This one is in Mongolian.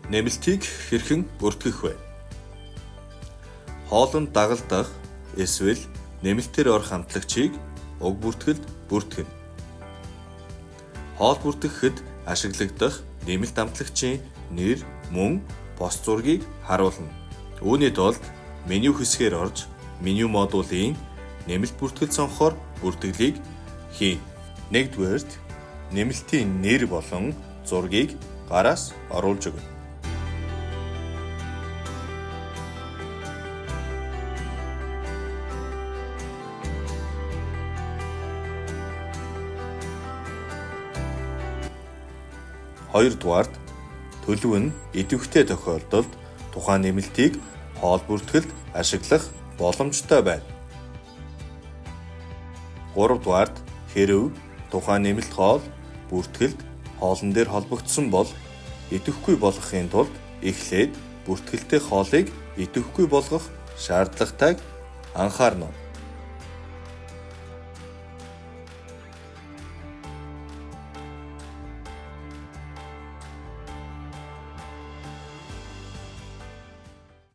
Нэмэлтийг хэрхэн бүртгэх вэ? Хоолнд дагалдах эсвэл нэмэлтээр орох хамтлагчийг уг бүртгэлд бүртгэнэ. Хоол бүртгэхэд ашиглагдах нэмэлт хамтлагчийн нэр, мөн пост зургийг харуулна. Үүний тулд меню хэсгээр орж меню модулын нэмэлт бүртгэл сонгохоор бүртгэлийг хийн. 1-р нэмэлтийн нэр болон зургийг гараас оруулж өгнө. Хоёрдугаард төлөв нь идэвхтэй тохиолдолд тухайн нэмэлтийг хоол бүртгэлд ашиглах боломжтой байна. Гуравдугаард хэрэв тухайн нэмэлт хоол бүртгэлд хоолн дээр холбогдсон бол идэвхгүй болгохын тулд эхлээд бүртгэлтэй хоолыг идэвхгүй болгох шаардлагатайг анхаарна.